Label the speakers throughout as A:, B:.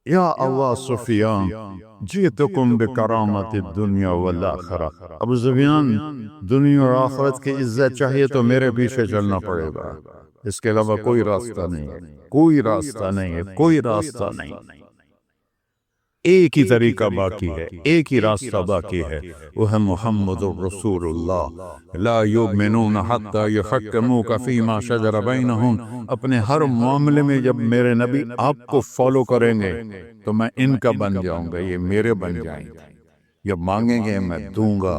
A: یا ابا سفیان جئتکم بکرامت الدنیا والآخرہ، ابو سفیان دنیا اور آخرت کی عزت چاہیے تو میرے پیچھے چلنا پڑے گا، اس کے علاوہ کوئی راستہ نہیں ہے، کوئی راستہ نہیں ہے، کوئی راستہ نہیں۔ ایک ہی طریقہ باقی ہے، ایک ہی راستہ باقی ہے، وہ ہے محمد الرسول اللہ۔ لا یؤمنون حتی یحکموک فیما شجر بینہم، اپنے ہر معاملے میں جب میرے نبی آپ کو فالو کریں گے تو میں ان کا بن جاؤں گا، یہ میرے بن جائیں گے۔ یہ مانگیں گے میں دوں گا،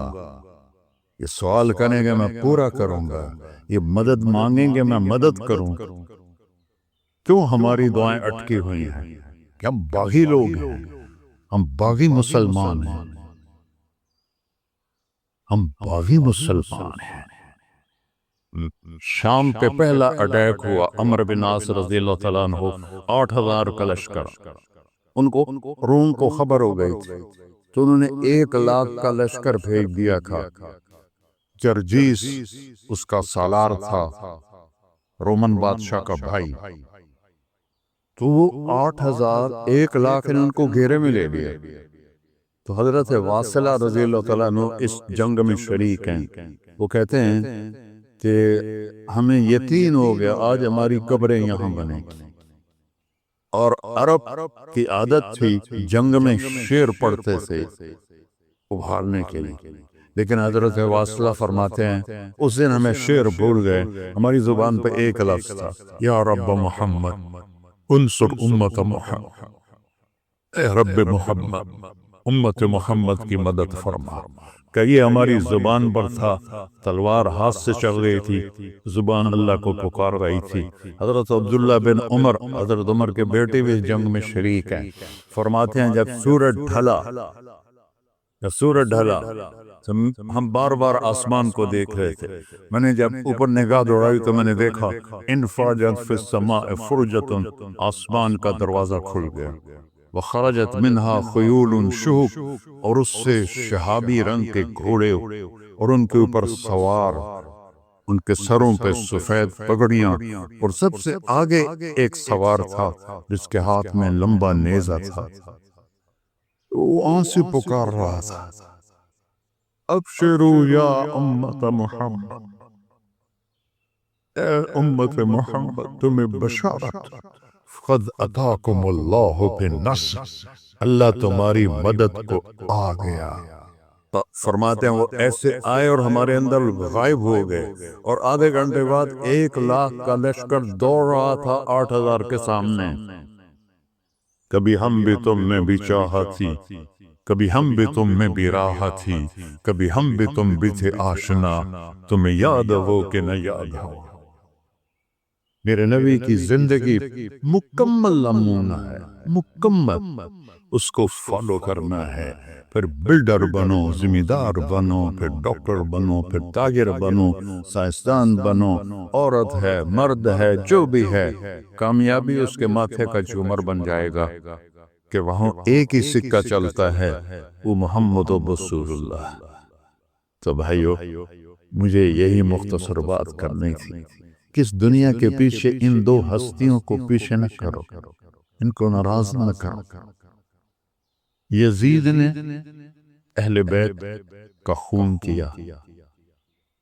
A: یہ سوال کریں گے میں پورا کروں گا، یہ مدد مانگیں گے میں مدد کروں گا۔ کیوں ہماری دعائیں اٹکی ہوئی ہیں؟ کہ ہم باغی لوگ ہیں، ہم باغی مسلمان ہیں، ہم باغی مسلمان ہیں۔ شام پہ پہلا اٹیک ہوا، عمرو بن عاص رضی اللہ تعالیٰ عنہ، 8,000 کا لشکر، ان کو روم کو خبر ہو گئی تھی تو انہوں نے 1,00,000 کا لشکر بھیج دیا تھا۔ جرجیس اس کا سالار تھا، رومن بادشاہ کا بھائی، تو وہ 8,000 1,00,000 ان کو گھیرے میں لے لیا۔ تو حضرت واصلہ رضی اللہ تعالیٰ عنہ اس جنگ میں شریک ہیں، وہ کہتے ہیں کہ ہمیں یقین ہو گیا آج ہماری قبریں یہاں بنیں گی۔ اور عرب کی عادت تھی جنگ میں شعر پڑھتے تھے ابھارنے کے لیے، لیکن حضرت واصلہ فرماتے ہیں اس دن ہمیں شعر بھول گئے، ہماری زبان پہ ایک لفظ تھا، یا رب محمد انصر امت محمد، اے رب محمد امت محمد کی مدد فرما۔ کہ یہ ہماری زبان پر تھا، تلوار ہاتھ سے چل گئی تھی، زبان اللہ کو پکار رہی تھی۔ حضرت عبداللہ بن عمر، حضرت عمر کے بیٹے بھی اس جنگ میں شریک ہیں، فرماتے ہیں جب سورج ڈھلا تو ہم بار بار آسمان کو دیکھ رہے تھے، میں نے جب اوپر نگاہ دوڑائی تو میں نے دیکھا انفرجت فی السماء فرجۃ، آسمان کا دروازہ کھل گیا، وخرجت منہا خیول شہب، اور اس سے شہابی رنگ کے گھوڑے اور ان کے اوپر سوار، ان کے سروں پہ سفید پگڑیاں، اور سب سے آگے ایک سوار تھا جس کے ہاتھ میں لمبا نیزہ تھا، وہ وہاں سے پکار رہا تھا، ابشروا یا امت محمد، اے امت محمد تمہیں بشارت، قد اتاکم اللہ بالنصر، اللہ تمہاری مدد کو آ گیا۔ فرماتے ہیں وہ ایسے آئے اور ہمارے اندر غائب ہو گئے، اور آدھے گھنٹے بعد 1,00,000 کا لشکر دوڑ رہا تھا 8,000 کے سامنے۔ کبھی ہم بھی تم میں بھی چاہا تھی، کبھی ہم بھی تم میں بھی راہ تھی، کبھی ہم بھی تم بھی تھے آشنا، تمہیں یاد ہو کہ نہ یاد ہو۔ میرے نبی کی زندگی مکمل نمونہ ہے، مکمل، اس کو فالو کرنا ہے، پھر بلڈر بنو، ذمہ دار بنو، پھر ڈاکٹر بنو، پھر تاجر بنو، سائنسدان بنو، عورت ہے مرد ہے جو بھی ہے، کامیابی اس کے ماتھے کا جھومر بن جائے گا کہ وہاں ایک ہی سکہ چلتا ہے، وہ محمد رسول اللہ۔ تو بھائیو، مجھے یہی مختصر بات کرنی تھی، کس دنیا کے پیچھے ان دو ہستیوں کو پیچھے نہ کرو، ان کو ناراض نہ کرو۔ یزید نے اہل بیت کا خون کیا،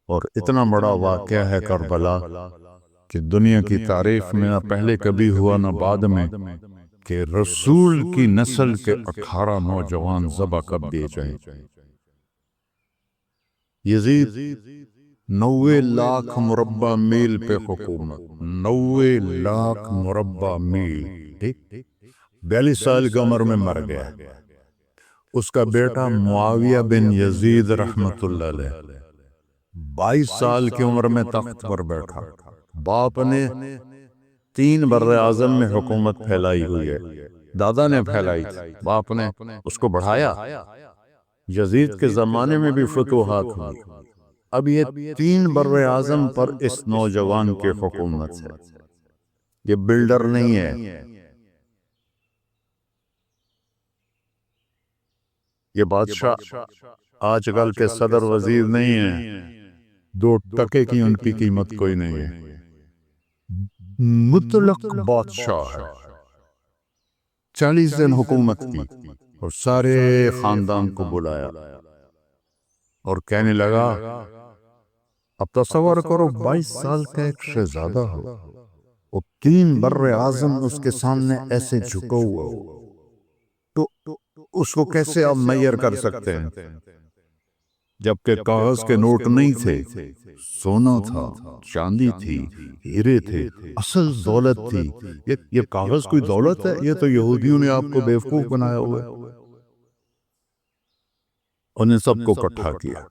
A: اور اتنا بڑا واقعہ ہے کربلا کہ دنیا کی تاریخ میں نہ پہلے کبھی ہوا نہ بعد میں کہ رسول کی نسل کے 18 نوجوان ذبح کر دیے جائیں۔ یزید 90,00,000 مربع میل پہ حکومت، 90,00,000 مربع میل، ٹھیک، 42 سال کی عمر میں مر گیا۔ اس کا بیٹا معاویہ بن یزید رحمت اللہ علیہ 22 سال کی عمر میں تخت پر بیٹھا۔ باپ نے 3 بر-اعظم میں حکومت پھیلائی ہوئی ہے، دادا نے پھیلائی تھی، باپ نے اس کو بڑھایا۔ یزید کے زمانے میں بھی فتوحات ہوئی، اب یہ 3 بر-اعظم پر اس نوجوان کی حکومت ہے، یہ بلڈر نہیں ہے، یہ بادشاہ آج کل کے صدر وزیر نہیں ہیں، 2 ٹکے کی ان کی قیمت کوئی نہیں ہے، مطلق بادشاہ ہے۔ 40 دن حکومت کی اور سارے خاندان کو بلایا اور کہنے لگا اب تصور کرو 22 سال کا ایک شہزادہ ہو اور 3 بر اعظم اس کے سامنے ایسے جھکا ہوا ہو، تو اس کو کیسے آپ میئر کر سکتے ہیں؟ جبکہ کاغذ کے نوٹ نہیں تھے، سونا تھا، چاندی تھی، ہیرے تھے، اصل دولت تھی۔ یہ کاغذ کوئی دولت ہے؟ یہ تو یہودیوں نے آپ کو بیوقوف بنایا ہوا ہے۔ انہیں سب کو اکٹھا کیا،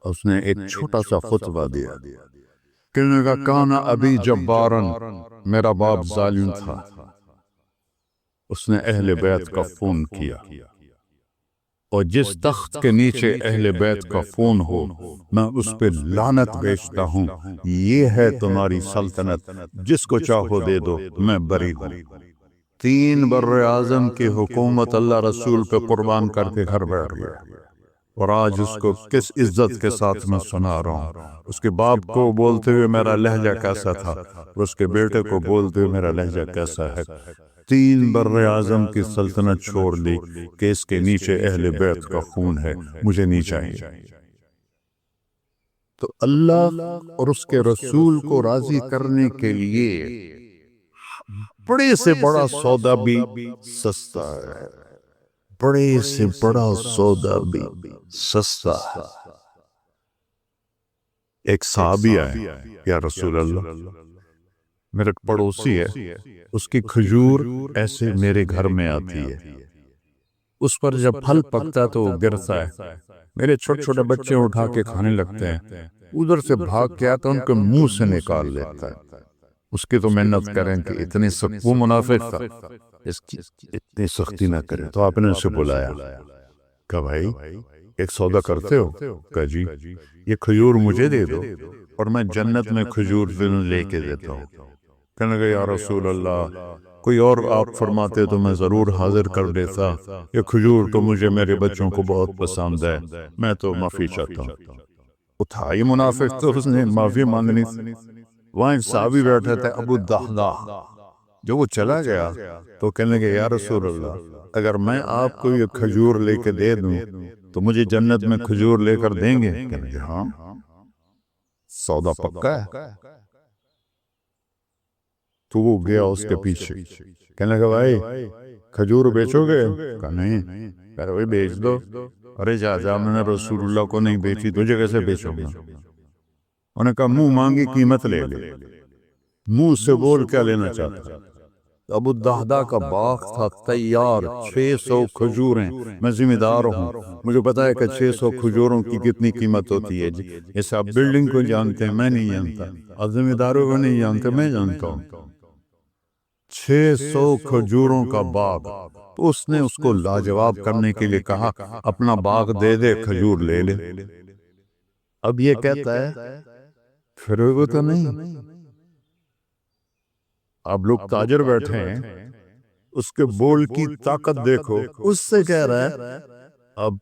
A: اس نے ایک چھوٹا سا خطبہ دیا، کہنے کا کانا ابی جبارن، میرا باپ ظالم تھا۔ اس نے اہل بیت کا خون کیا، اور جس تخت کے نیچے اہل بیت کا خون ہو میں اس پہ لعنت بیچتا ہوں۔ یہ ہے تمہاری سلطنت، جس کو چاہو دے دو، میں بری ہوں۔ 3 بر اعظم کی حکومت اللہ رسول پہ قربان کر کے گھر بیٹھ گیا، اور آج اس کو کس عزت کے ساتھ میں سنا رہا ہوں۔ اس کے باپ کو بولتے ہوئے میرا لہجہ کیسا تھا، اور اس کے بیٹے کو بولتے ہوئے میرا لہجہ کیسا ہے۔ 3 بر اعظم کی سلطنت چھوڑ دی کہ اس کے نیچے اہل بیت کا خون ہے، مجھے نہیں چاہیے۔ تو اللہ اور اس کے رسول کو راضی کرنے کے لیے بڑے سے بڑا سودا بھی سستا ہے، بڑے سے بڑا سودا بھی سستا ہے۔ ایک صحابی آئے، یا رسول اللہ، میرا پڑوسی ہے، اس کی کھجور ایسے میرے گھر میں آتی ہے، اس پر جب پھل پکتا تو وہ گرتا ہے، میرے چھوٹے چھوٹے بچے اٹھا کے کھانے لگتے ہیں، ادھر سے بھاگ کے آتا ان کے منہ سے نکال لیتا ہے۔ اس کی تو محنت کریں کہ اتنی سخت، وہ منافق تھا، اس کی اتنی سختی نہ کریں۔ تو آپ نے اسے بلایا، کہا بھائی ایک سودا کرتے ہو؟ کہا جی، یہ کھجور مجھے دے دو اور میں جنت میں کھجور لے کے دیتا ہوں۔ کہنے لگا یا رسول اللہ، کوئی اور آپ فرماتے تو میں ضرور حاضر کر دیتا، یہ کھجور تو مجھے میرے بچوں کو بہت پسند ہے، میں تو معافی چاہتا ہوں۔ اٹھائی منافق، تو اس نے معافی مانگنی۔ وہاں ایک صحابی بیٹھے تھے، ابو الدحداء، جو وہ چلا گیا تو کہنے لگے یا رسول اللہ، اگر میں آپ کو یہ کھجور لے کے دے دوں تو مجھے جنت میں کھجور لے کر دیں گے؟ کہنے لگے ہاں، سودا پکا ہے۔ تو وہ گیا اس کے پیچھے، کہنے لگا بھائی کھجور بیچو گے؟ کہا نہیں۔ کہہ رہے بیچ دو۔ ارے جا، میں نے رسول اللہ کو نہیں بیچی، تجھے کیسے بیچوں گا؟ انہوں نے کہا منہ مانگی قیمت لے لے۔ منہ سے بول کیا لینا چاہتا؟ ابو الدحداء کا باغ تھا تیار، 600 کھجوریں، میں ذمہ دار ہوں، مجھے پتا ہے کہ 600 کھجوروں کی کتنی قیمت ہوتی ہے۔ جیسے آپ بلڈنگ کو جانتے ہیں، میں نہیں جانتا، آپ ذمہ داروں کو نہیں جانتے، میں جانتا ہوں۔ 600 کھجوروں کا باغ، اس نے اس کو لاجواب کرنے کے لیے کہا اپنا باغ دے دے، کھجور لے لے۔ اب یہ کہتا ہے پھروگے تو نہیں؟ اب لوگ تاجر بیٹھے ہیں، اس کے بول کی طاقت دیکھو، اس سے کہہ رہا ہے اب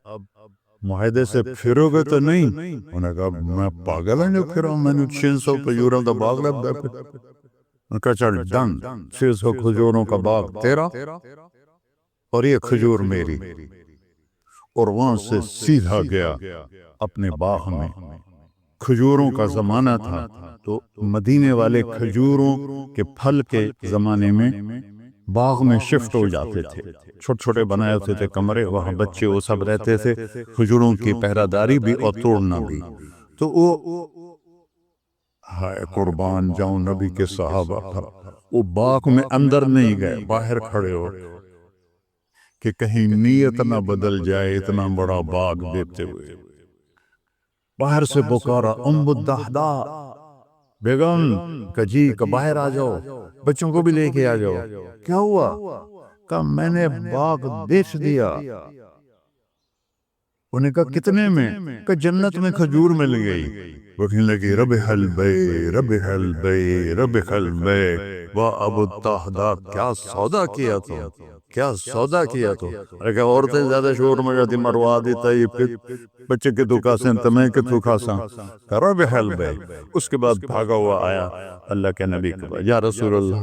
A: معاہدے سے پھروگے تو نہیں؟ انہوں نے کہا میں پاگل ہوں جو پھراؤں، میں نے 600 کھجوروں کا باغ لگ گیا۔ انہوں نے کہا چل ڈن، 600 کھجوروں کا باغ تیرا اور یہ کھجور میری۔ اور وہاں سے سیدھا گیا اپنے باغ میں۔ کھجوروں کا زمانہ تھا تو مدینے والے کھجوروں کے پھل کے زمانے میں باغ میں شفٹ ہو جاتے تھے، چھوٹے چھوٹے بنائے ہوتے تھے کمرے، وہاں بچے وہ سب رہتے تھے، کھجوروں کی پہرہ داری بھی اور توڑنا بھی۔ تو وہ ہائے قربان جاؤں نبی کے صحابہ پر، وہ باغ میں اندر نہیں گئے، باہر کھڑے ہو کہ کہیں نیت نہ بدل جائے، اتنا بڑا باغ دیتے ہوئے۔ باہر سے پکارا ام الدحداء، بیگم، کہ جی کہ باہر آ جاؤ، بچوں کو بھی لے کے آ جاؤ۔ کیا ہوا؟ کہ میں نے باغ بیچ دیا۔ انہوں نے کہا کتنے میں؟ کہ جنت میں کھجور مل گئی۔ وہ کہنے لگی ربح البیع ربح البیع ربح البیع، واہ ابو الدحداء کیا سودا کیا تو، کیا سودا کیا تو۔ کہ عورتیں زیادہ شور میں جاتی، مروا دیتا ہے بچے کے تو کھاسیں تمہیں کے تو کھاساں، ربح البیع۔ اس کے بعد بھاگا ہوا آیا اللہ کے نبی کے پاس، یا رسول اللہ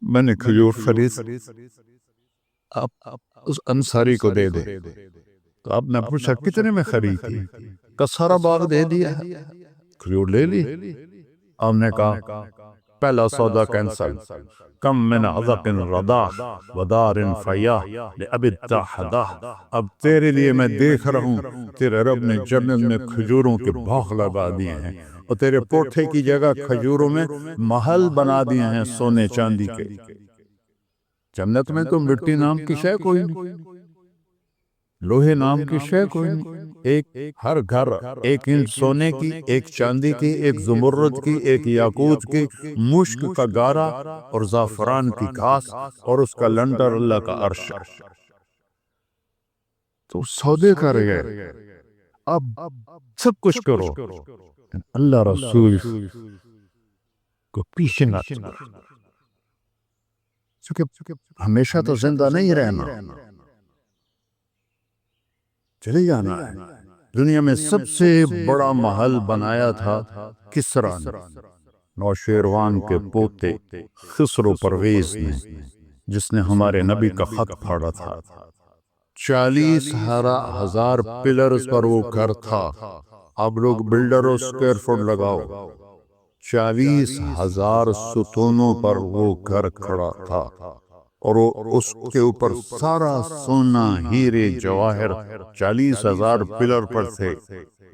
A: میں نے کھجور خرید، آپ اس انصاری کو دے دے۔ تو آپ نے پوچھا کتنے میں خریدی؟ کہ سارا باغ دے دیا ہے۔ کھجور لے لی؟ آپ نے کہا پہلا سودا کینسل، کم من عذق رضاح ودار فیاح لأب التحداح۔ اب تیرے لیے میں دیکھ رہا ہوں تیرے رب نے جنت میں کھجوروں کے باغ لگا دیے ہیں، اور تیرے کوٹھے کی جگہ کھجوروں میں محل بنا دیے ہیں سونے چاندی کے۔ جنت میں تو مٹی نام کی شے کوئی نہیں، لوہے نام کی شے کوئی نہیں۔ ایک ہر گھر ایک انچ سونے کی، ایک چاندی کی، ایک زمرد کی، ایک یاقوت کی، مشک کا گارا اور زعفران کی گھاس، اور اس کا لنٹر اللہ کا عرش۔ تو سودے کر گئے، اب سب کچھ کرو، اللہ رسول کو پیچھے نہ چھوڑو، کیونکہ ہمیشہ تو زندہ نہیں رہنا، چلے جانا ہے۔ دنیا میں سب سے بڑا محل بنایا تھا کسریٰ نے، نوشیروان کے پوتے خسرو پرویز نے، جس نے ہمارے نبی کا خط پھاڑا تھا۔ 40,000 پلرز پر وہ گھر تھا۔ اب لوگ بلڈروں اسکوائر فٹ لگاؤ، 40,000 ستونوں پر وہ گھر کھڑا تھا، اور اس کے اوپر سارا سونا ہیرے جواہر 40,000 پلر پر تھے،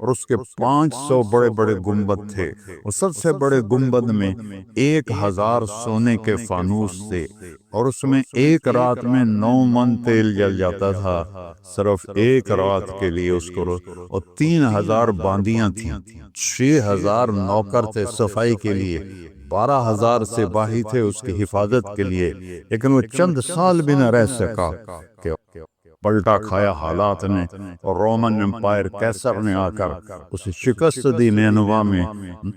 A: اور اس کے 500 بڑے بڑے گنبد تھے، اور سب سے بڑے گنبد میں 1,000 سونے کے فانوس تھے، اور اس میں ایک رات میں 9 من تیل جل جاتا تھا، صرف ایک رات کے لیے اس کو، اور 3,000 باندیاں تھیں، 6,000 نوکر تھے صفائی کے لیے، 12,000 سپاہی تھے اس کی حفاظت کے لیے، لیکن وہ چند سال بھی نہ رہ سکا کہ پلٹا کھایا حالات نے، اور رومن امپائر کیسر نے آ کر اسے شکست دی۔ نینوا میں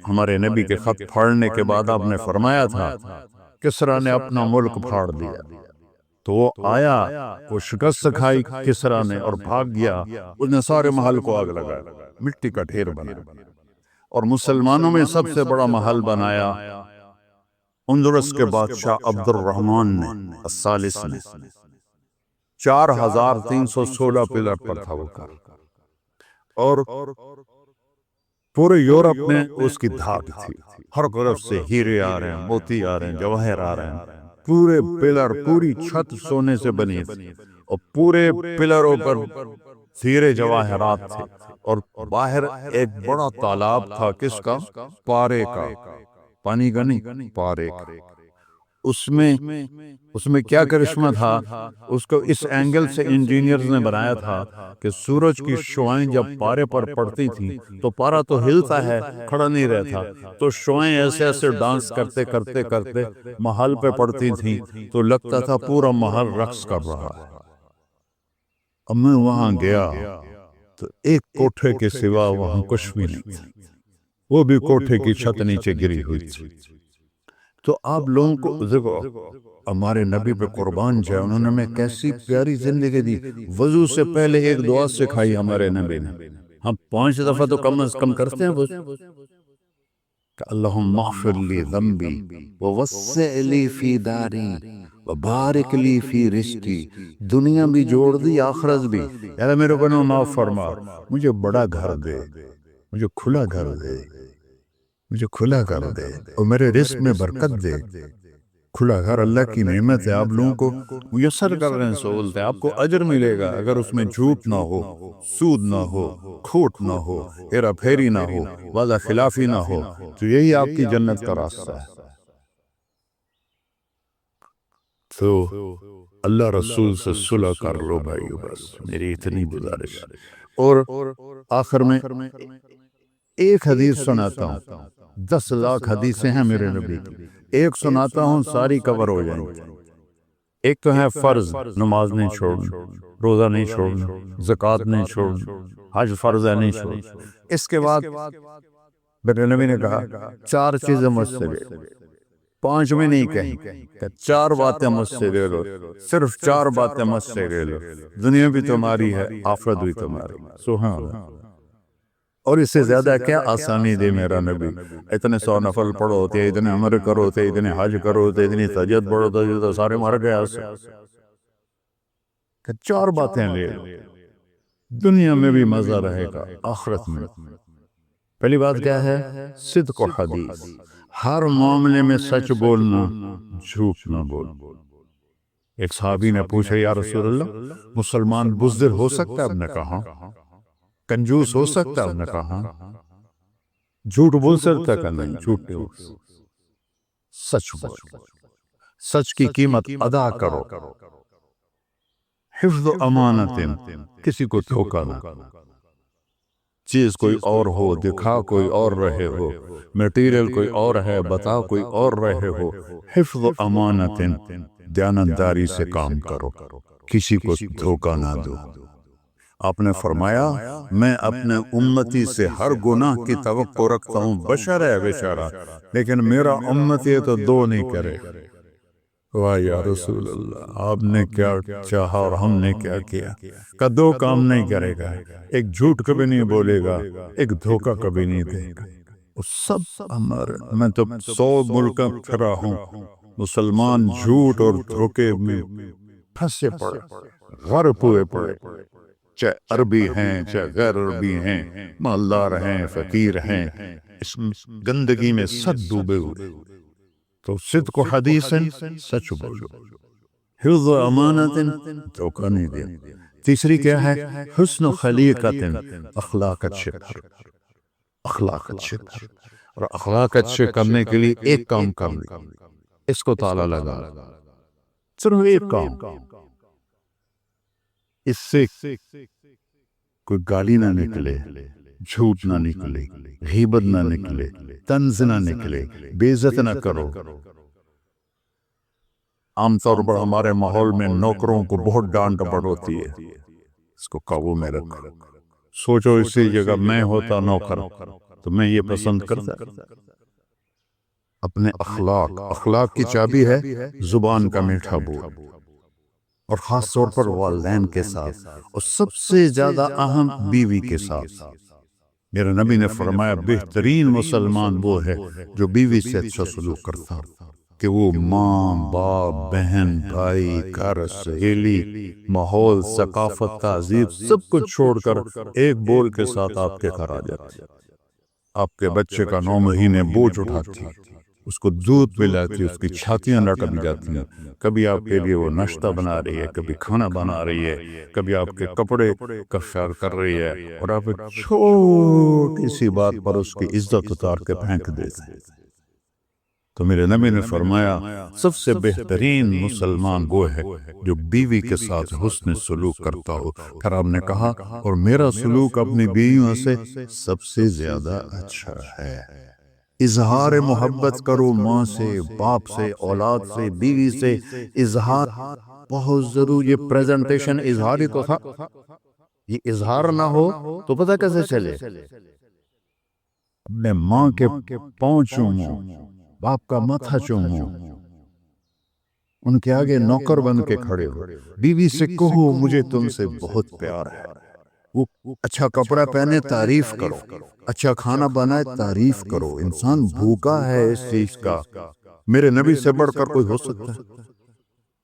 A: ہمارے نبی کے خط پھاڑنے کے بعد آپ نے فرمایا تھا کسریٰ نے اپنا ملک پھاڑ دیا، تو وہ آیا، وہ شکست کھائی کسریٰ نے اور بھاگ گیا، اس نے سارے محل کو آگ لگایا، مٹی کا ڈھیر بنا، اور مسلمانوں میں سب سے بڑا محل بنایا اندلس کے بادشاہ عبد الرحمن نے الثالث نے، 4,316 پلر پر تھا وہ گھر، اور پورے یورپ میں اس کی دھاک تھی، ہر طرف سے ہیرے آ رہے ہیں، موتی آ رہے ہیں، جواہر آ رہے ہیں، پورے پلر، پوری چھت سونے سے بنی تھی، اور پورے پلروں پر ہیرے جواہرات تھے، اور باہر ایک بڑا تالاب تھا، کس کا؟ پارے کا، پانی کا نہیں، پارے کا۔ اس میں کیا کرشمہ تھا، اس کو اس اینگل سے انجینئرز نے بنایا تھا کہ سورج کی شعائیں جب پارے پر پڑتی تھیں تو پارا تو ہلتا ہے، کھڑا نہیں رہتا، تو شعائیں ایسے ایسے ڈانس کرتے کرتے کرتے محل پہ پڑتی تھیں، تو لگتا تھا پورا محل رقص کر رہا ہے۔ اب میں وہاں گیا تو ایک کوٹھے کے سوا وہاں کچھ بھی نہیں تھا، وہ بھی کوٹھے کی چھت نیچے گری ہوئی تھی۔ تو آپ لوگوں کو دیکھو، ہمارے نبی پہ قربان جائے، انہوں نے ہمیں کیسی پیاری زندگی دی۔ وضو سے پہلے ایک دعا سکھائی ہمارے نبی نے، ہم 5 دفعہ تو کم از کم کرتے ہیں وضو، کہ اللہم اغفر لی ذنبی ووسع لی فی داری وبارک لی فی رزقی۔ دنیا بھی جوڑ دی، آخرت بھی، یار میرے کو نہ معاف فرما، مجھے بڑا گھر دے، مجھے کھلا گھر دے، مجھے کھلا گھر دے، اور میرے رزق میں برکت دے۔ کھلا گھر اللہ کی نعمت ہے، آپ لوگوں کو میسر کر رہے ہیں، سہولت ہے، آپ کو اجر ملے گا اگر اس میں جھوٹ نہ ہو، سود نہ ہو، کھوٹ نہ ہو، ہیرا پھیری نہ ہو، وعدہ خلافی نہ ہو، تو یہی آپ کی جنت کا راستہ ہے۔ تو اللہ رسول سے صلح کر لو بھائیو، بس میری اتنی گزارش۔ اور آخر میں ایک حدیث سناتا ہوں، 10 لاکھ حدیثیں ہیں میرے نبی کی، ایک سناتا ہوں ساری کور ہو جائیں گی۔ ایک تو ہے فرض، نماز نہیں چھوڑنا، روزہ نہیں چھوڑنا، زکوٰۃ نہیں چھوڑنا، حج فرض ہے نہیں چھوڑنا۔ اس کے بعد میرے نبی نے کہا 4 چیزیں مجھ سے لے لو، 5 میں نہیں کہیں کہ 4 باتیں مجھ سے لے لو، صرف 4 باتیں مجھ سے لے لو، دنیا بھی تمہاری ہے، آخرت بھی تمہاری۔ سبحان اللہ۔ اور اس سے زیادہ کیا آسانی دے میرا نبی، اتنے 100 نفل پڑھو ہوتے، اتنے عمر کرو ہوتے، اتنے حج کرو ہوتے، اتنی تہجد پڑھو ہوتے، تو سارے مر گئے۔ کہ 4 باتیں لے لو، دنیا میں بھی مزہ رہے گا، آخرت میں۔ پہلی بات کیا ہے؟ صدق و حدیث، ہر معاملے میں سچ بولنا، جھوٹ نہ بول۔ ایک صحابی نے پوچھا یا رسول اللہ، مسلمان بزدل ہو سکتا ہے؟ آپ نے کہا کنجوس ہو سکتا ہے؟ آپ نے کہا جھوٹ بول سکتا ہے؟ کہ نہیں، جھوٹ نہیں، سچ بول، سچ کی قیمت ادا کرو۔ حفظ و امانت، کسی کو دھوکہ نہ، چیز کوئی اور ہو، دکھا کوئی اور رہے ہو، میٹیریل کوئی اور ہے، بتا کوئی اور رہے ہو۔ حفظ و امانت، دیانتداری سے کام کرو، کسی کو دھوکہ نہ دو۔ آپ نے فرمایا میں اپنے امتی سے ہر گناہ کی توقع رکھتا ہوں، بشر ہے بیچارہ، لیکن میرا امتی تو 2 نہیں کرے۔ واہ یا رسول اللہ، آپ نے کیا چاہا اور ہم نے کیا کیا کہ 2 کام نہیں کرے گا، ایک جھوٹ کبھی نہیں بولے گا، ایک دھوکہ کبھی نہیں دے گا۔ وہ سب ہمارے، میں تو 100 ملک پھرا ہوں، مسلمان جھوٹ اور دھوکے میں پھنسے پڑے، غرق ہوئے پڑے، چاہے عربی ہیں چاہے غیر عربی ہیں، مالدار ہیں فقیر ہیں، اس گندگی میں سب ڈوبے ہوئے۔ تو صدق و حدیث، سچ بولو، حفظ و امانت، دھوکہ نہیں دے۔ تیسری کیا ہے؟ حسن و خلیقت، اخلاق اچھے، اخلاق اچھے، اور اخلاق اچھے کرنے کے لیے ایک کام کر لیں، اس کو تالا لگا، صرف ایک کام، اس سے کوئی گالی نہ نکلے، جھوٹ نہ نکلے، غیبت نہ نکلے، طنز نہ نکلے، بے عزت نہ کرو۔ عام طور پر ہمارے ماحول میں نوکروں کو بہت ڈانٹ ڈپٹ ہوتی ہے، اس کو قابو میں رکھو۔ سوچو اسی جگہ میں ہوتا نوکر تو میں یہ پسند کرتا۔ اپنے اخلاق کی چابی ہے زبان کا میٹھا بول، اور خاص طور پر والدین کے ساتھ، اور سب سے زیادہ اہم بیوی کے ساتھ۔ میرے نبی نے فرمایا بہترین مسلمان وہ ہے جو بیوی سے اچھا سلوک کرتا، کہ وہ ماں، باپ، بہن، بھائی، گھر، سہیلی، ماحول، ثقافت، تہذیب سب کچھ چھوڑ کر ایک بول کے ساتھ آپ کے گھر آ جاتی، آپ کے بچے کا 9 مہینے بوجھ اٹھاتی، اس کو دودھ پلاتی، اس کی چھاتیاں لٹک جاتی ہیں، کبھی آپ کے لیے وہ ناشتہ بنا رہی ہے، کبھی کھانا بنا رہی ہے، کبھی آپ کے کپڑے کا خیال کر رہی ہے، اور آپ ایک چھوٹی سی بات پر اس کی عزت اتار کے پھینک دیتے ہیں۔ تو میرے نبی نے فرمایا سب سے بہترین مسلمان وہ ہے جو بیوی کے ساتھ حسن سلوک کرتا ہو۔ پھر آپ نے کہا اور میرا سلوک اپنی بیویوں سے سب سے زیادہ اچھا ہے۔ اظہار محبت کرو، ماں سے، باپ سے، اولاد سے، بیوی سے، اظہار بہت ضروری۔ یہ پریزنٹیشن اظہار ہی تو تھا، یہ اظہار نہ ہو تو پتہ کیسے چلے؟ اپنے ماں کے پاؤں چومو، باپ کا ماتھا چومو، ان کے آگے نوکر بن کے کھڑے ہو، بیوی سے کہو مجھے تم سے بہت پیار ہے، وہ اچھا کپڑا پہنے تعریف کرو، اچھا کھانا بنائے تعریف کرو۔ انسان بھوکا ہے اس چیز کا، میرے نبی سے بڑھ کر کوئی ہو سکتا ہے؟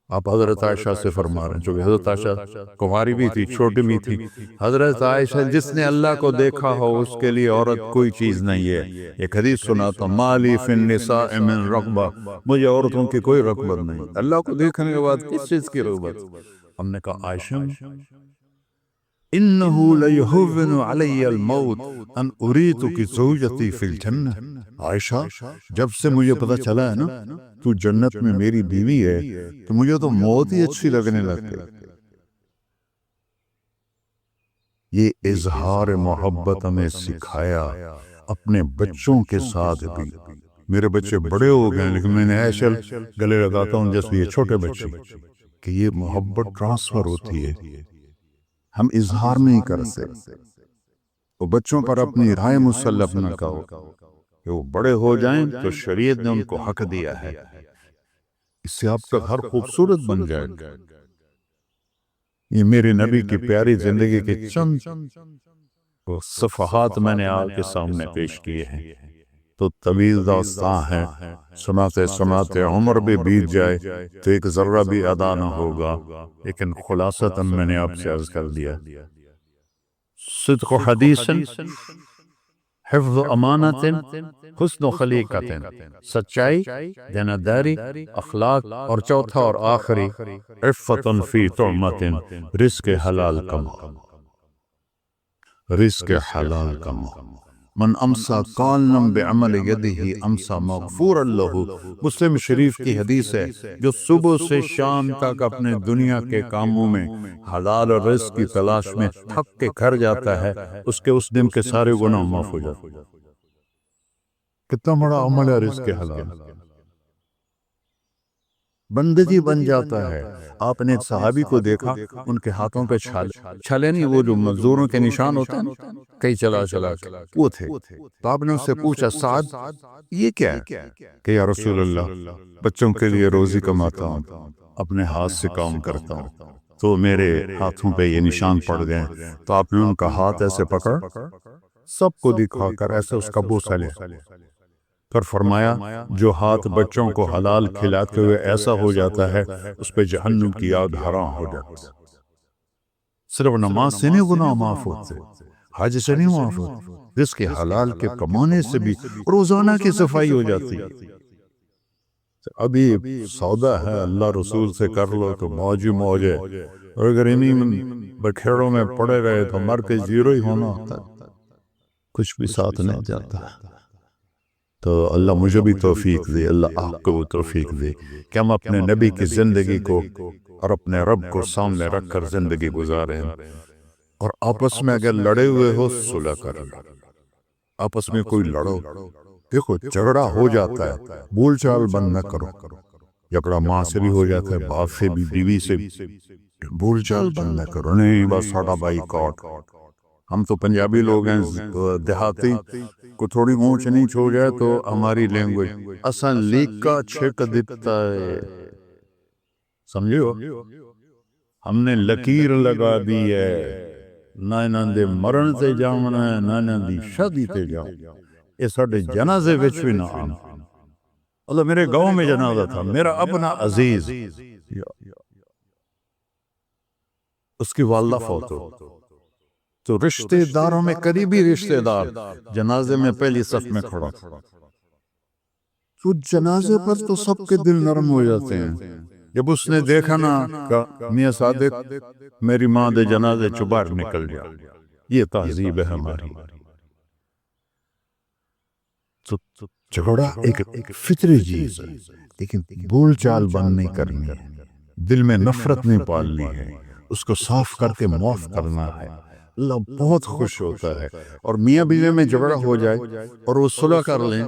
A: آپ حضرت عائشہ سے فرما رہے ہیں، چونکہ حضرت عائشہ کماری بھی تھی، چھوٹی بھی تھی۔ حضرت عائشہ جس نے اللہ کو دیکھا ہو اس کے لیے عورت کوئی چیز نہیں ہے۔ ایک حدیث سنا تو مالی فی النساء من رغبہ، مجھے عورتوں کی کوئی رغبت نہیں۔ اللہ کو دیکھنے کے بعد کس چیز کی رغبت؟ ہم نے کہا عائشہ انہو لیہون علی الموت ان اریتک زوجتی فی الجنہ۔ عائشہ جب سے مجھے پتا چلا ہے نا تو جنت میں میری بیوی ہے تو مجھے تو موت ہی اچھی لگنے لگتی۔ یہ اظہار محبت ہمیں سکھایا اپنے بچوں کے ساتھ بھی۔ میرے بچے بڑے ہو گئے لیکن میں نے ایسے گلے لگاتا ہوں جیسے یہ چھوٹے بچے، کہ یہ محبت ٹرانسفر ہوتی ہے، ہم اظہار نہیں کر سکتے۔ وہ بچوں پر اپنی رائے مسلط نہ کرو کہ وہ بڑے ہو جائیں تو شریعت نے ان کو حق دیا ہے، اس سے آپ کا گھر خوبصورت بن جائے گا۔ یہ میرے نبی کی پیاری زندگی کے چند صفحات میں نے آپ کے سامنے پیش کیے ہیں۔ تو طویل داستان ہے، سناتے سناتے عمر بھی بیت جائے تو ایک ذرہ بھی ادا نہ ہوگا، لیکن خلاصتاً میں نے آپ سے عرض کر دیا، صدق و حدیث، حفظ و امانت، حسن و خلیقت، سچائی، دینداری، اخلاق، اور چوتھا اور آخری عفت فی طعمت، رزق حلال کماؤ، رزق حلال کماؤ۔ من امسا قالنا بعمل یدہ امسا مغفورا لہ، مسلم شریف کی حدیث ہے، جو صبح سے شام تک اپنے دنیا کے کاموں میں حلال رزق کی تلاش میں تھک کے گھر جاتا ہے، اس کے اس دن کے سارے گناہ معاف ہو جاتے ہیں۔ کتنا بڑا عمل ہے رزق حلال، بندگی بن جاتا ہے۔ آپ نے ایک صحابی کو دیکھا، ان کے ہاتھوں پہ چھالے نہیں، وہ جو مزدوروں کے نشان ہوتے ہیں، کئی چلا چلا کے وہ تھے۔ تو آپ نے ان سے پوچھا، سعد یہ کیا ہے؟ کہ یا رسول اللہ، بچوں کے لیے روزی کماتا ہوں، اپنے ہاتھ سے کام کرتا ہوں، تو میرے ہاتھوں پہ یہ نشان پڑ گئے۔ تو آپ نے ان کا ہاتھ ایسے پکڑ، سب کو دکھا کر ایسے اس کا بوسہ لیا، پھر فرمایا جو ہاتھ بچوں کو حلال کھلاتے ہوئے ایسا ہو جاتا ہے، اس پہ جہنم کی آگ حرام ہو جاتی ہے۔ صرف نماز سے نہیں گناہ معاف ہوتے، حج سے نہیں معاف ہوتے، رزق حلال کے کمانے سے بھی روزانہ کی صفائی ہو جاتی ہے۔ ابھی سودا ہے، اللہ رسول سے کر لو تو موج ہی موج ہے، اور اگر انہیں بکھیڑوں میں پڑے گئے تو مر کے زیرو ہی ہونا ہوتا ہے، کچھ بھی ساتھ نہیں جاتا۔ تو اللہ مجھے بھی توفیق دے، اللہ آپ کو توفیق دے کہ ہم اپنے نبی کی زندگی کو اور اپنے رب کو سامنے رکھ کر زندگی گزاریں، اور آپس میں اگر لڑے ہوئے ہو صلح کر لو، آپس میں کوئی لڑو، دیکھو جھگڑا ہو جاتا ہے، بول چال بند نہ کرو، جھگڑا ماں سے بھی ہو جاتا ہے، باپ سے بھی، بیوی سے بھی، بول چال بند نہ کرو، نہیں بس ساڈا بائی کاٹ۔ ہم تو پنجابی لوگ ہیں، دیہاتی کو تھوڑی اونچ نیچ ہو جائے تو ہماری لینگویج اساں لیکا چھک دیتا ہے، سمجھو، ہم نے لکیر لگا دی ہے، نہ انہاں دے مرن تے جاونا ہے، نہ انہاں دی شادی تے جاونا، یہ ساڈے جنازے وچ بھی نہ آنا۔ اللہ میرے گاؤں میں جنازہ تھا، میرا اپنا عزیز، اس کی والدہ فوت ہو، تو رشتہ داروں میں قریبی رشتہ دار جنازے میں پہلی صف میں کھڑا، تو جنازے پر تو سب کے دل نرم ہو جاتے ہیں۔ جب اس نے دیکھا نا کہ میاں صادق میری ماں دے جنازے چوں باہر نکل جا، یہ تہذیب ہے ہماری۔ تو جھگڑا ایک فطری چیز ہے، لیکن بول چال بند نہیں کرنی ہے، دل میں نفرت نہیں پالنی ہے، اس کو صاف کر کے معاف کرنا ہے۔ اللہ بہت خوش ہوتا ہے، اور میاں بیوی میں جھگڑا ہو جائے اور وہ صلح کر لیں،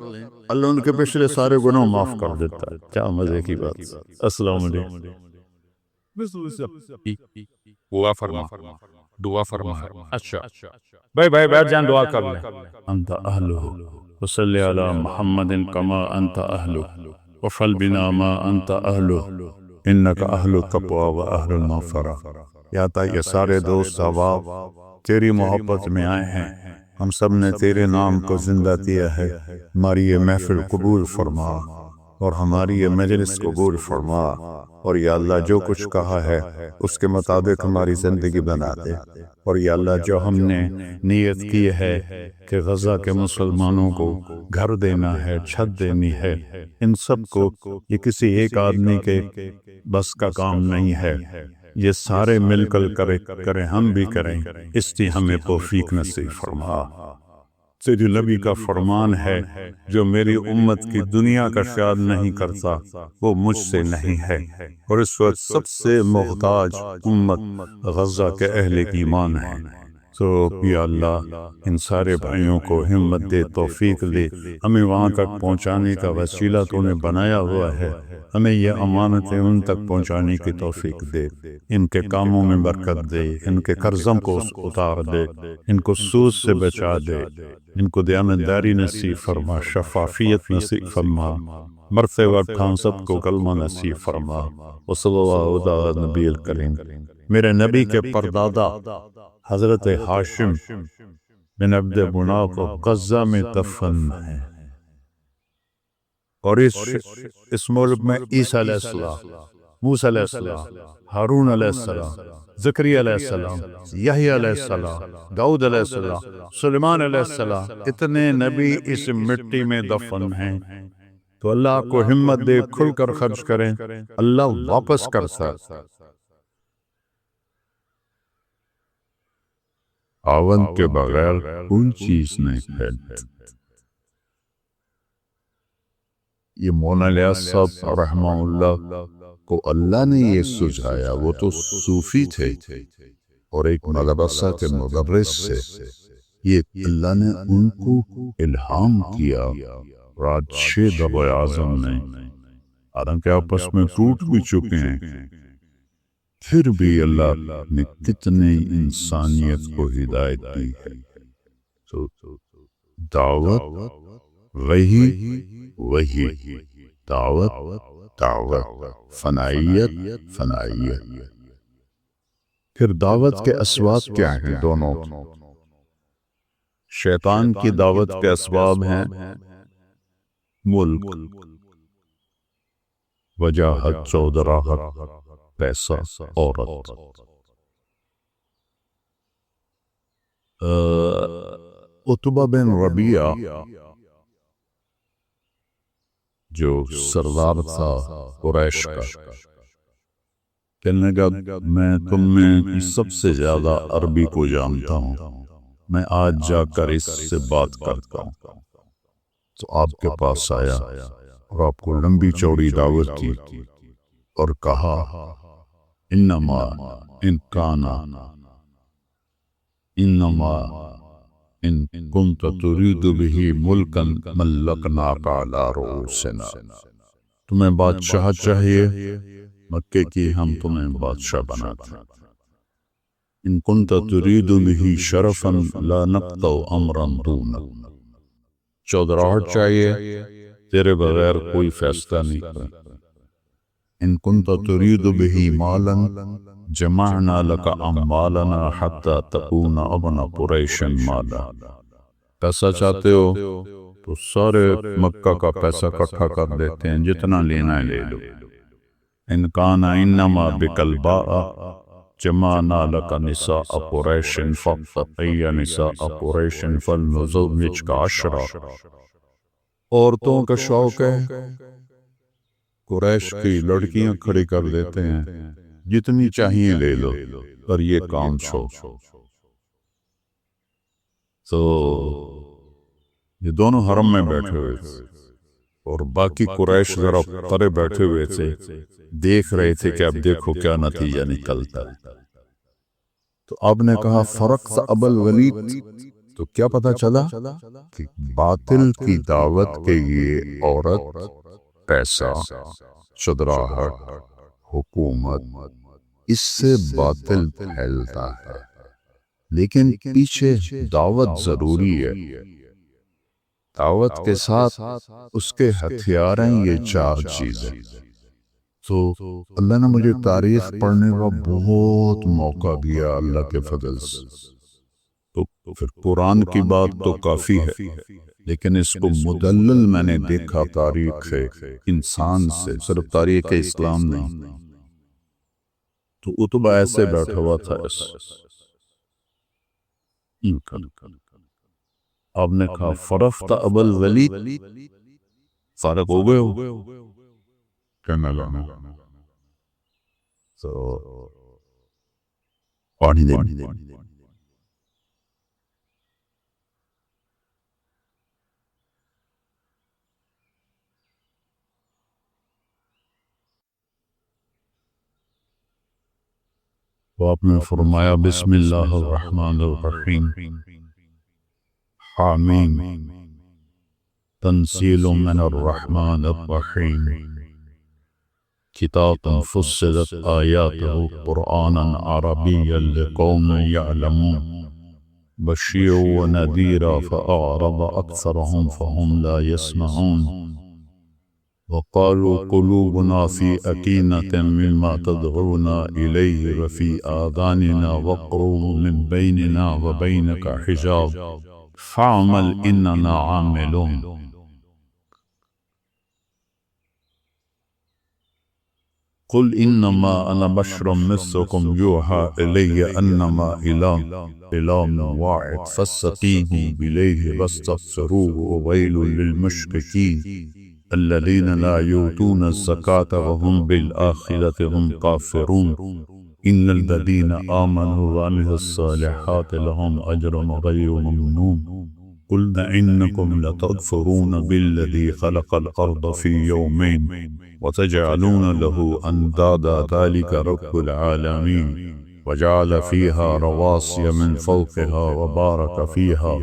A: اللہ ان کے پچھلے سارے گناہ معاف کر دیتا ہے۔ کیا مزے کی بات۔ السلام علیکم۔ دعا فرما، دعا فرما۔ اچھا بھائی بیٹھ جان، دعا کر لیں۔ انت اہلہ وصلی علی محمد کما انت اہلہ وفل بنا ما انت اہلہ انک اہل التقوی و اہل المغفرہ۔ یا تا یہ سارے دوست احباب تیری محبت میں آئے ہیں، ہم سب نے تیرے نام کو زندہ کیا ہے، ہماری یہ محفل قبول فرما اور ہماری یہ مجلس قبول فرما، اور یا اللہ جو کچھ کہا ہے اس کے مطابق ہماری زندگی بنا دے، اور یا اللہ جو ہم نے نیت کی ہے کہ غزہ کے مسلمانوں کو گھر دینا ہے، چھت دینی ہے، ان سب کو یہ کسی ایک آدمی کے بس کا کام نہیں ہے، یہ سارے مل کر کریں، ہم بھی کریں، اس کی ہمیں توفیق نصیب فرما۔ تیرے نبی کا فرمان ہے، جو میری امت کی دنیا کا خیال نہیں کرتا وہ مجھ سے نہیں ہے، اور اس وقت سب سے محتاج امت غزہ کے اہل ایمان ہے۔ تو یا اللہ ان سارے بھائیوں کو ہمت دے، توفیق دے، ہمیں وہاں تک پہنچانے کا وسیلہ تو نے بنایا ہوا ہے، ہمیں یہ امانتیں ان تک پہنچانے کی توفیق دے، ان کے کاموں میں برکت دے، ان کے قرضوں کو اتار دے، ان کو سود سے بچا دے، ان کو دیانتداری نصیب فرما، شفافیت نصیب فرما، مرتے وقت ہم سب کو کلمہ نصیب فرما۔ وصلی اللہ علی نبی الکریم۔ میرے نبی کے پردادا حضرت ہاشم بن عبد مناف غزہ میں دفن ہیں، اور اس ملک میں عیسیٰ علیہ السلام، موسیٰ علیہ السلام، ہارون علیہ السلام، زکریا علیہ السلام، یحییٰ علیہ السلام، داؤد علیہ السلام، سلیمان علیہ السلام، اتنے نبی اس مٹی میں دفن ہیں۔ تو اللہ کو ہمت دے، کھل کر خرچ کریں، اللہ واپس کرتا ہے۔ آون کے بغیر کوئی چیز نہیں ہے۔ یہ مولانا الیاس صاحب رحمہ اللہ کو اللہ نے یہ سجھایا، وہ تو صوفی تھے اور ایک مدرسہ کے مدرس سے، یہ اللہ نے ان کو الہام کیا۔ رات 6 دعوی اعظم نے، حالانکہ آپس میں ٹوٹ بھی چکے ہیں، پھر بھی اللہ نے کتنے انسانیت کو ہدایت دی ہے۔ تو دعوت وہی دعوت فنائیت۔ پھر دعوت کے اسباب کیا ہیں؟ دونوں شیطان کی دعوت کے اسباب ہیں ملک، وجاہت، چودراہٹ، پیسہ، عورت۔ عتبہ بن ربیعہ جو سردار تھا قریش کا، کہنے لگا میں تم میں سب سے زیادہ عربی کو جانتا ہوں، میں آج جا کر اس سے بات کرتا ہوں۔ تو آپ کے پاس آیا اور آپ کو لمبی چوڑی دعوت دی اور کہا انما ان كنت تريد به ملكا ملكناك على رؤوسنا، تمہیں بادشاہ چاہیے، مکے کی ہم تمہیں بادشاہ بناتے ہیں۔ ان كنت تريد به شرفا لا نقطع امرا دونك، چودراہٹ چاہیے، تیرے بغیر کوئی فیصلہ نہیں کریں۔ ان كنت تريد به مالا جمعنا لك اموالنا حتى تكون ابن قریش مالا، پیسہ چاہتے ہو تو سارے مکہ کا پیسہ اکٹھا کر دیتے ہیں، جتنا لینا ہے لے لو۔ ان كان انما بك الباء جمعنا لك نساء قریش فاتقي نساء قریش فلنزوجك 10۔ عورتوں کا شوق ہے، قریش کی لڑکیاں کھڑی کر دیتے ہیں، جتنی چاہیے لے لو، پر یہ کام چھوڑ۔ تو یہ دونوں حرم میں بیٹھے ہوئے تھے اور باقی قریش ذرا پرے بیٹھے ہوئے تھے، دیکھ رہے تھے کہ اب دیکھو کیا نتیجہ نکلتا ہے۔ تو اب نے کہا فرقت ابا الولید، تو کیا پتا چلا کہ باطل کی دعوت کے یہ عورت، پیسہ، چودراہٹ، حکومت، اس سے باطل پھیلتا ہے، لیکن پیچھے دعوت ضروری ہے۔ دعوت کے ساتھ اس کے ہتھیار ہیں یہ 4 چیزیں۔ تو اللہ نے مجھے تاریخ پڑھنے کا بہت موقع دیا اللہ کے فضل سے، تو پھر قرآن کی بات تو کافی ہے، لیکن اس کو مدلل میں نے دیکھا تاریخ انسان سے، صرف تاریخ اسلام نہیں۔ تو عتبہ ایسے بیٹھا ہوا تھا، آپ نے کہا فرقت ابا الولید، فارغ ہو گئے ہو؟ کہنے لگا تو پانی دے۔ تو آپ نے فرمایا بسم اللہ الرحمن الرحیم، حامیم، تنزیل من الرحمن الرحیم، کتاب فصلت آیاتہ قرآنا عربیا لقوم یعلمون، بشیرا ونذیرا فأعرض أكثرهم فهم لا يسمعون، وقالوا قلوبنا في أكنة مما تدعونا إليه وفي آذاننا وقر من بيننا وبينك حجاب فاعمل إننا عاملون۔ قل انما انا بشر مثلكم يوحى الي انما اله واحد فاستقيموا اليه واستغفروه وويل للمشركين الذين لا يؤتون الزكاة وهم بالآخرة هم كافرون إن الذين آمنوا وعملوا الصالحات لهم أجر غير ممنون قل إنكم لتكفرون بالذي خلق الأرض في يومين وتجعلون له أندادا ذلك رب العالمين وجعل فيها رواسي من فوقها وبارك فيها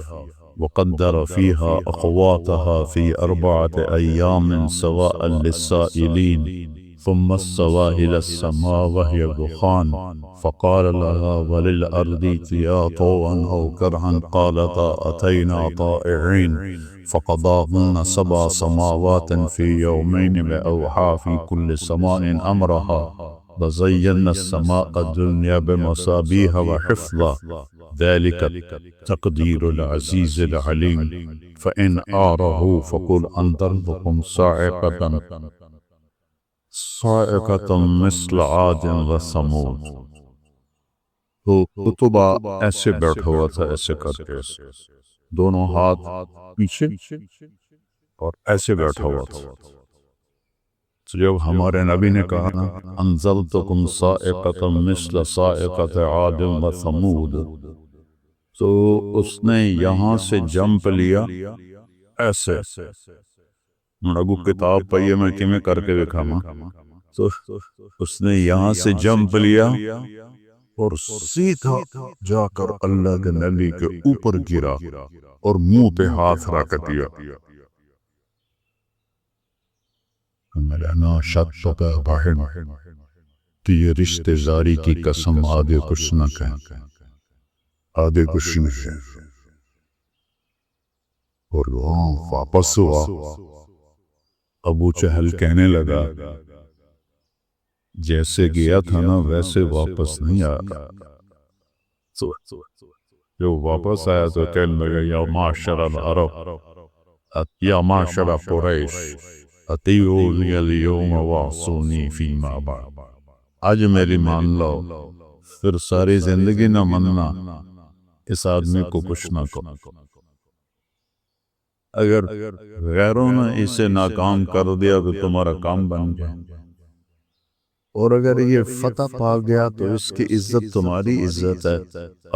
A: وقدر فيها أقواتها في 4 أيام سواء للسائلين ثم استوى إلى السماء وهي دخان فقال لها وللأرض ائتيا طوعا أو كرها قالتا أتينا طائعين فقضاهن 7 سماوات في يومين وأوحى في كل سماء أمرها وزينا السماء الدنيا بمصابيح وحفظا ذلك تقدير العزيز العليم فإن أعرضوا فقل أنذرتكم صاعقة مثل عاد وثمود. تو کتبہ ایسے بیٹھا ہوا تھا ایسے کر کے دونوں ہاتھ پیچھے اور ایسے بیٹھا ہوا تھا. تو جب ہمارے نبی نے کہا نا انذرتکم صاعقة مثل صاعقة عاد وثمود، تو اس نے یہاں سے جمپ لیا ایسے اگو کتاب پہیے میں کیمیں کر کے دکھا ماں. تو اس نے یہاں سے جمپ لیا اور سیدھا جا کر اللہ کے نبی کے اوپر گرا اور منہ پہ ہاتھ رکھ دیا. ملانا شک کا بہن تو یہ رشتے داری کی قسم آگے کچھ نہ کہیں، آگے کچھ نہیں. اور وہاں واپس ہوا. ابو جہل کہنے لگا جیسے گیا تھا نا ویسے واپس نہیں آیا. جو واپس آیا تو کہنے لگا یا معاشر العرب یا معاشر قریش اطیعونی اليوم واعصونی فیما بعد. آج میری مان لو پھر ساری زندگی نہ مننا، اس آدمی کو کچھ نہ کرو. اگر غیروں نے اسے ناکام کر دیا تو تمہارا کام بن گیا، اور اگر یہ فتح پا گیا تو اس کی عزت تمہاری عزت ہے.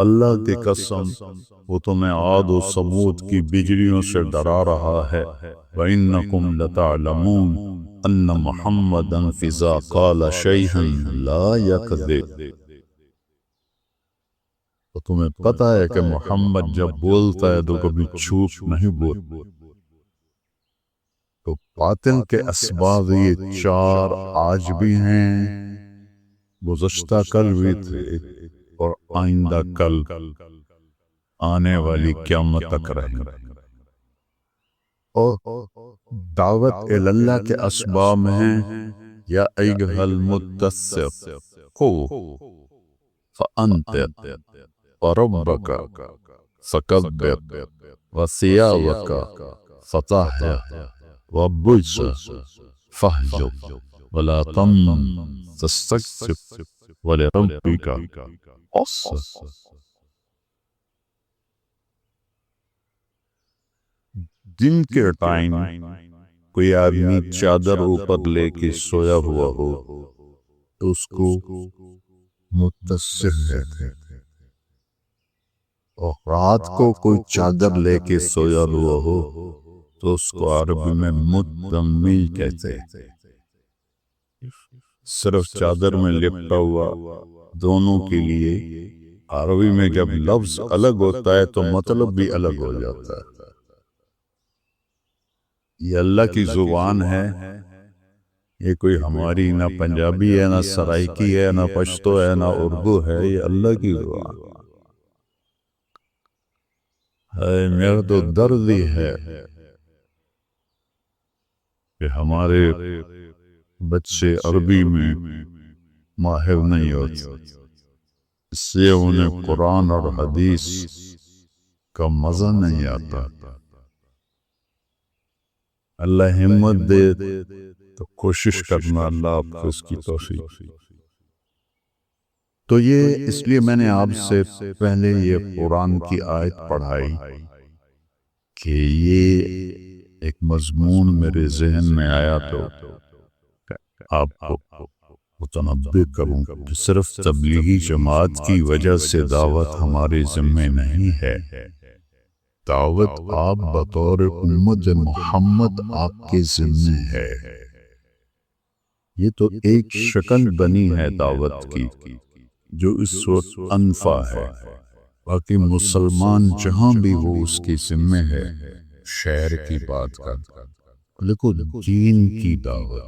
A: اللہ کی قسم وہ تمہیں عاد و ثمود کی بجلیوں سے ڈرا رہا ہے. وَإِنَّكُمْ لَتَعْلَمُونَ أَنَّ مُحَمَّدًا فِذَا قَالَ شَيْئًا لَا يَكْذِبُ. تو تمہیں پتہ ہے کہ محمد جب بولتا ہے تو کبھی جھوٹ نہیں بولتا. تو باطل کے اسباب یہ 4 آج بھی ہیں، گزشتہ کل بھی تھے، اور آئندہ کل آنے والی قیامت تک رہیں گے. اور دعوت اللہ کے اسباب ہیں یا ایھا المدثر قم فانذر وربک فکبر وثیابک فطہر وَالرُّجْزَ فَاهْجُرْ وَلَا تَمْنُنْ تَسْتَكْثِرْ وَلِرَبِّكَ فَاصْبِرْ. دن کے ٹائم کوئی آدمی چادر اوپر لے کے سویا ہوا ہو تو اس کو متصر کہتے ہیں، اور رات کو کوئی چادر لے کے سویا ہوا ہو تو اس کو عربی میں متمی کہتے ہیں. صرف چادر میں لپٹا ہوا دونوں کے لیے عربی میں جب لفظ الگ ہوتا ہے تو مطلب بھی الگ ہو جاتا ہے. یہ اللہ کی زبان ہے، یہ کوئی ہماری نہ پنجابی ہے نہ سرائکی ہے نہ پشتو ہے نہ اردو ہے، یہ اللہ کی زبان ہے. میرا تو درد ہی ہے کہ ہمارے بچے عربی میں ماہر نہیں ہوتے، اس سے انہیں قرآن اور حدیث کا مزہ نہیں آتا. اللہ ہمت دے تو کوشش کرنا اللہ آپ کو اس کی توفیق۔
B: تو یہ اس لیے میں نے آپ سے پہلے یہ قرآن کی آیت پڑھائی کہ یہ ایک مضمون میرے ذہن میں آیا تو آپ کو متنبہ کروں کہ صرف تبلیغی جماعت کی وجہ سے دعوت ہمارے ذمہ نہیں ہے، دعوت آپ بطور امت محمد آپ کے ذمہ ہے۔ یہ تو ایک شکل بنی ہے دعوت کی جو اس وقت انفع ہے، باقی مسلمان جہاں بھی وہ اس کے ذمہ ہے شہر کی بات کرتا، لیکن دین کی دعوت،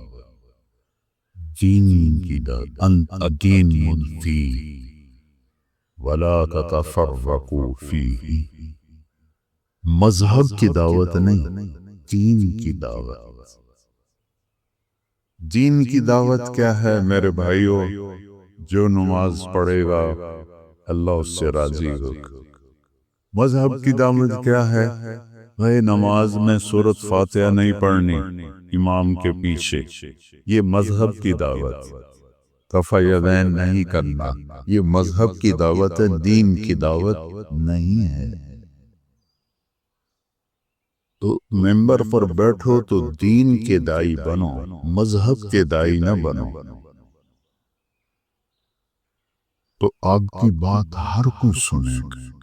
B: دین کی دعوت، انت دین ملتی ولا تتفرقوا فیہ، مذہب کی دعوت نہیں، دین کی دعوت۔ دین کی دعوت کیا ہے میرے بھائیوں؟ جو نماز پڑھے گا اللہ اس سے راضی ہوگا۔ مذہب کی دعوت کیا ہے؟ بھائی نماز میں سورۃ فاتحہ نہیں پڑھنی امام کے پیچھے، یہ مذہب کی دعوت۔ رفع یدین نہیں کرنا، یہ مذہب کی دعوت ہے، دین کی دعوت نہیں ہے۔ تو ممبر پر بیٹھو تو دین کے دائی بنو، مذہب کے دائی نہ بنو۔ تو آپ کی بات ہر کوئی سنے گا۔